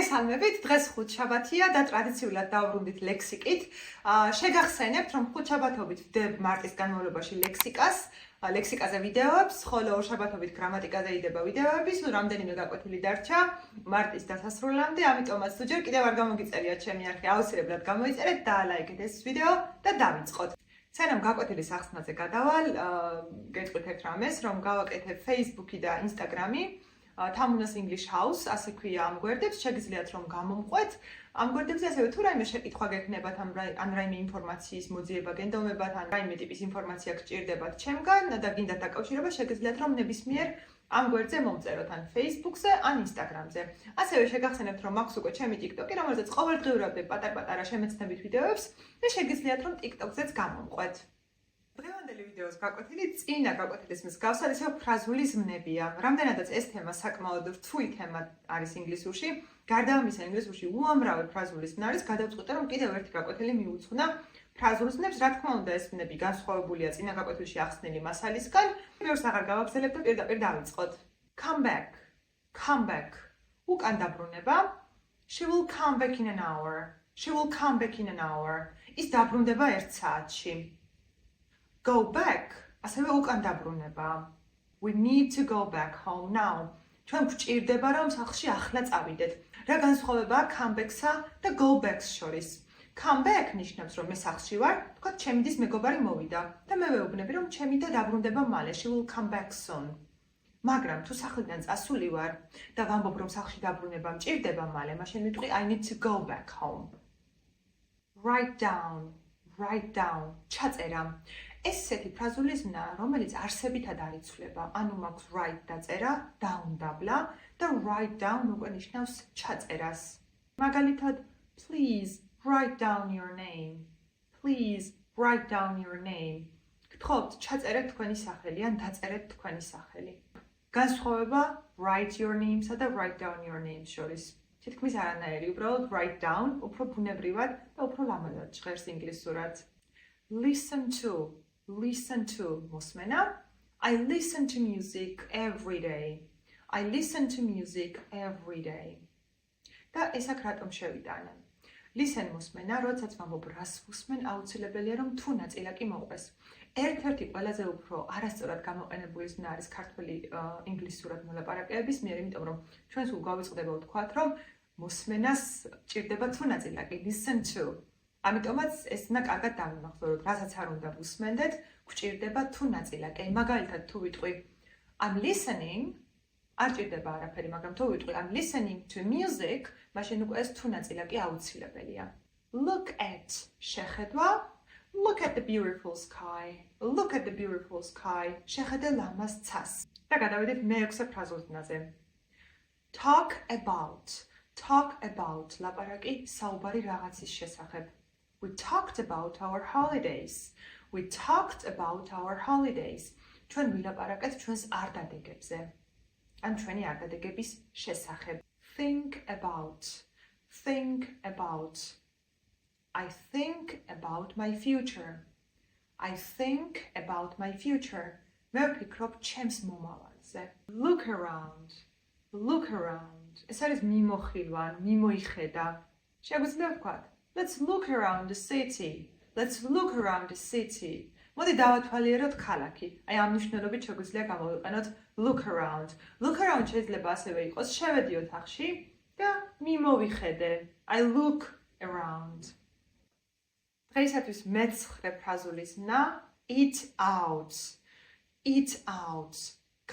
მოგესალმებით, დღეს ხუთშაბათია და ტრადიციულად დავბრუნდით ლექსიკით. შეგახსენებთ, რომ ხუთშაბათობით ვდებ მარტის განმავლობაში ლექსიკაზე ვიდეოებს, ხოლო ორშაბათობით გრამატიკაზე იდება ვიდეოები, სულ რამდენიმე გაკვეთილი დარჩა მარტის დასასრულამდე, ამიტომაც თუ ჯერ კიდევ არ გამოგიწერიათ ჩემი არხი, აუცილებლად გამოიწერეთ, დაალაიქეთ ეს ვიდეო და დავიწყოთ. სანამ გაკვეთილის ახსნაზე გადავალ, გეტყვით ერთ რამეს, რომ გავაკეთებ Facebook-ი და Instagram-ი. Tamunas English House, ასე ქვია ამ გვერდებს, შეგიძლიათ რომ გამომყვეთ. ამ გვერდებზე ასევე თუ რაიმე შეკითხვა გექნებათ, ან რაიმე ინფორმაციის მოძიება გენდომებათ, ან რაიმე ტიპის ინფორმაცია გჭირდებათ ჩემგან და გინდათ დაკავშირება, შეგიძლიათ რომ ნებისმიერ ამ გვერდზე მომწეროთ, ან Facebook-ზე, ან Instagram-ზე. ასევე შეგახსენებთ, რომ მაქვს უკვე ჩემი TikTok-ი, რომელზეც ყოველდღიურად პატარ-პატარა შემეცნებით ვიდეოებს და შეგიძლიათ რომ TikTok-ზეც გამომყვეთ. დღევანდელი ვიდეოს გაკვეთილი წინა გაკვეთილის მსგავსად ისევ ფრაზული ზმნებია. რამდენადაც ეს თემა საკმაოდ რთული თემა არის ინგლისურში, გარდა ამისა ინგლისურში უამრავი ფრაზული ზმნა არის, გადავწყვიტე რომ კიდევ ერთი გაკვეთილი მივუძღვნა ფრაზულ ზმნებს, რა თქმა უნდა ეს ზმნები განსხვავებულია წინა გაკვეთილში ახსნილი მასალისგან. ბევრს აღარ გავაგზავნებ და პირდაპირ დავიწყოთ. Come back. უკან დაბრუნება. She will come back in an hour. ის დაბრუნდება 1 საათში. Go back, ასევე უკან დაბრუნება. We need to go back home now. ჩვენ გვჭირდება რომ სახლში ახლა წავიდეთ. რა განსხვავებაა come back-სა და go back-ს შორის? Come back ნიშნავს რომ მე სახლში ვარ, თქვა ჩემი დის მეგობარი მოვიდა და მე ვეუბნები რომ ჩემი და დაბრუნდება მალე. She will come back soon. მაგრამ თუ სახლიდან წასული ვარ და ვამბობ რომ სახლში დაბრუნება მჭირდება მალე, მაშინ ვიტყვი I need to go back home. Write down. ჩაწერა. ეს ისეთი ფრაზული ზმნა, რომელიც არსებითად არ იცვლება, ანუ მაქვს write დაწერა, down დაბლა და write down უკვე ნიშნავს ჩაწერას. მაგალითად, please write down your name. გთხოვთ, ჩაწერეთ თქვენი სახელი ან დაწერეთ თქვენი სახელი. განსხვავება write your name-სა და write down your name შორის. თითქმის არანაირი, უბრალოდ write down, უფრო ბუნებრივად და უფრო ლამაზად ჟღერს ინგლისურად. Listen to მოსმენა. I listen to music every day. და ეს აქ რატომ შევიტანე? Listen მოსმენა, როდესაც ვამბობ რას ვუსმენ, აუცილებელია რომ თუ ნაწილაკი მოყვეს. ერთ-ერთი ყველაზე უფრო არასწორად გამოყენებული ზმნა არის ქართული ინგლისურად მოლაპარაკეების მიერ, იმიტომ რომ ჩვენ სულ გავიწყდება ვთქვათ, რომ მოსმენას ჭირდება თუ ნაწილაკი. Listen to. ამიტომაც ეს უნდა კარგად დავიმახსოვროთ, რასაც არ უნდა ვუსმენდეთ, გვჭირდება თუ ნაწილაკი. მაგალითად, თუ ვიტყვი I'm listening, არ ჭირდება არაფერი, მაგრამ თუ ვიტყვი I'm listening to music, მაშინ უკვე ეს თუ ნაწილაკი აუცილებელია. Look at შეხედვა. Look at the beautiful sky. შეხედე ლამაზ ცას. და გადავიდეთ მე-6 ფრაზულ ზმნაზე. Talk about. ლაპარაკი საუბარი რაღაცის შესახებ. We talked about our holidays. ჩვენ ვილაპარაკეთ ჩვენს არდადეგებზე. ან ჩვენი არდადეგების შესახებ. Think about. I think about my future. მე ვფიქრობ ჩემს მომავალზე. Look around. ეს არის მიმოხილვა, მიმოიხედა. შეგვიძლია ვთქვათ, let's look around the city. მოდი დავათვალიეროთ ქალაქი. აი ამ მნიშვნელობით შეგვიძლია გამოვიყენოთ look around. Look around შეიძლება ასევე იყოს შევედიო თახში და მიმოვიხედე. I look around. დღეისათვის მე-9 ფრაზული ზმნა eat out.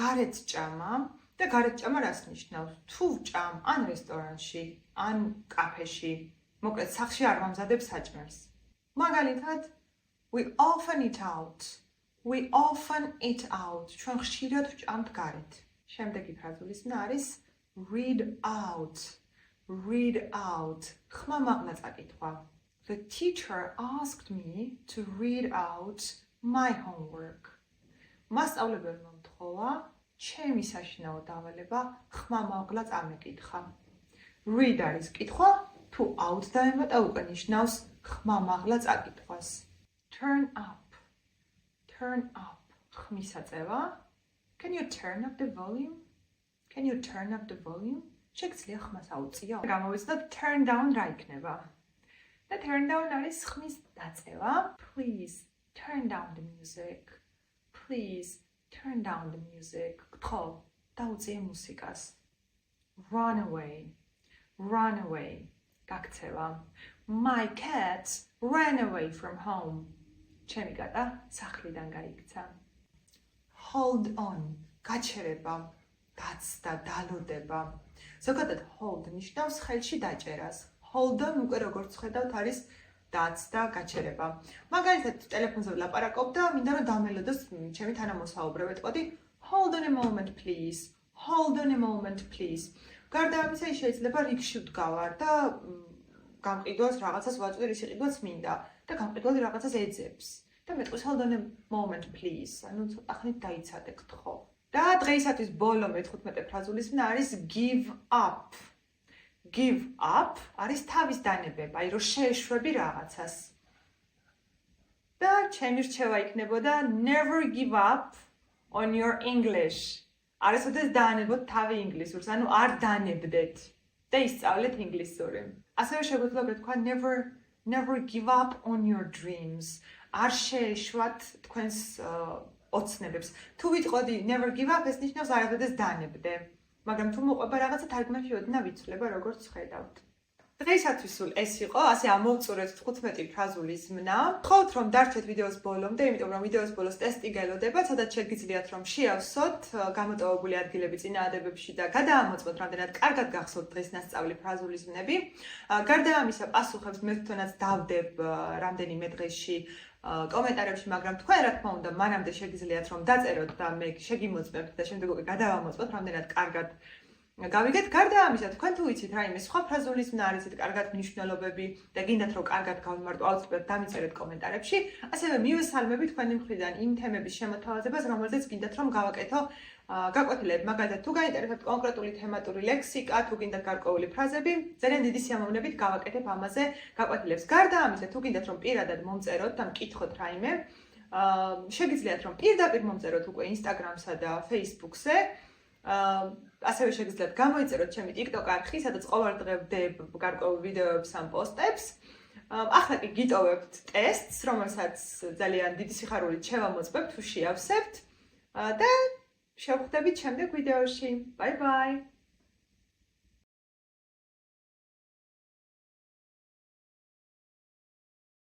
გარეთ ჭამა და გარეთ ჭამა რას ნიშნავს? თუ ვჭამ ან რესტორანში, ან კაფეში, მოკლედ სახლში არ ვამზადებ საჭმელს. მაგალითად, we often eat out. ჩვენ ხშირად ვჭამთ გარეთ. შემდეგი ფრაზული ზმნა არის read out. ხმამაღლა წაკითხვა. The teacher asked me to read out my homework. მასწავლებელმა მთხოვა ჩემი საშინაო დავალება ხმამაღლა წამეკითხა. Read არის კითხვა, თუ out დაემატა უკვე ნიშნავს ხმამაღლა წაკითხვას. Turn up. ხმის აწევა. Can you turn up the volume? შეგიძლია ხმას აუწიო? გამოვიცნოთ turn down რა იქნება. და turn down არის ხმის დაწევა. Please turn down the music. Please turn down the music. გთხოვ, დაუწიე მუსიკას. Run away. Run away. გაქცევა. My cats ran away from home. ჩემი კატა სახლიდან გაიქცა. Hold on. გაჩერება. დაცდა, დალოდება. ზოგადად hold ნიშნავს ხელში დაჭერას. Hold on უკვე როგორც ხედავთ არის დაცდა, გაჩერება. მაგალითად ტელეფონზე ვლაპარაკობ და მინდა რომ დამელოდოს ჩემი თანამოსაუბრე ვეტყოდი Hold on a moment please. Hold on a moment please. გარდა ამისა შეიძლება რიგში ვდგავარ და გამყიდვას რაღაცას ვაწვდი რის იყიდვაც მინდა და გამყიდველი რაღაცას ეძებს. და მეტყვის hold on a moment please. ანუ ცოტა ხნით დაიცადე გთხოვ. და დღეისათვის ბოლო მე-15 ფრაზულისმნა არის give up. Give up არის თავის დანებება, აი რომ შეეშვები რაღაცას. და ჩემი რჩევა იქნებოდა never give up on your English. არასოდეს დაანებოთ თავი ინგლისურს, ანუ არ დანებდეთ და ისწავლეთ ინგლისური. ასევე შეგვიძლია გეთქვა never give up on your dreams. არ შეეშვათ თქვენს ოცნებებს. თუ ვიტყოდი never give up, ეს ნიშნავს არასოდეს დანებდე. მაგრამ თუ მოყვება რაღაცა თარგმანში ოდნა ვიცვლება როგორც ხედავთ. დღეისათვის სულ ეს იყო, ასე ამოვწურეთ 15 ფრაზულის მნა. გთხოვთ რომ დარჩეთ ვიდეოს ბოლომდე, იმიტომ რომ ვიდეოს ბოლოს ტესტი გელოდება, სადაც შეგიძლიათ რომ შეავსოთ გამოტოვებული ადგილები წინააღმდეგებში და გადაამოწმოთ რამდენად კარგად გახსოვთ დღეს ნასწავლი ფრაზულის მნები. გარდა ამისა, პასუხებს მე თვითონაც დავდებ რამდენიმე დღეში კომენტარებში, მაგრამ თქვენ რა თქმა უნდა მანამდე შეგიძლიათ რომ დაწეროთ და მე შეგიმოწმებთ და შემდეგ უკვე გადავამოწმოთ რამდენად კარგად გავიგეთ. გარდა ამისა, თქვენ თუ იცით რაიმე სხვა ფრაზულის მნა არის კარგად მნიშვნელობები და გინდათ რომ კარგად გავიმარტო, აუცილებლად დამიწერეთ კომენტარებში. ასევე მივესალმები თქვენი მხრიდან იმ თემების შემოთავაზებას, რომელზეც გინდათ რომ გავაკეთო გაკვეთილები. მაგალითად, თუ გაინტერესებთ კონკრეტული თემატური ლექსიკა, თუ გინდათ გარკვეული ფრაზები, ძალიან დიდი სიამოვნებით გავაკეთებ ამაზე გაკვეთილებს. გარდა ამისა, თუ გინდათ რომ პირადად მომწეროთ და მკითხოთ რაიმე, შეგიძლიათ რომ პირდაპირ მომწეროთ უკვე Instagram-სა და Facebook-ზე. ასევე შეგიძლიათ გამოიწეროთ ჩემი TikTok არხი, სადაც ყოველდღე ვდებ გარკვეულ ვიდეოებს ან პოსტებს. ახლა კი გიტოვებთ ტესტს, რომელსაც ძალიან დიდი სიხარულით შევამოწმებ თუ შეავსებთ და შევხვდებით შემდეგ ვიდეოში. Bye bye!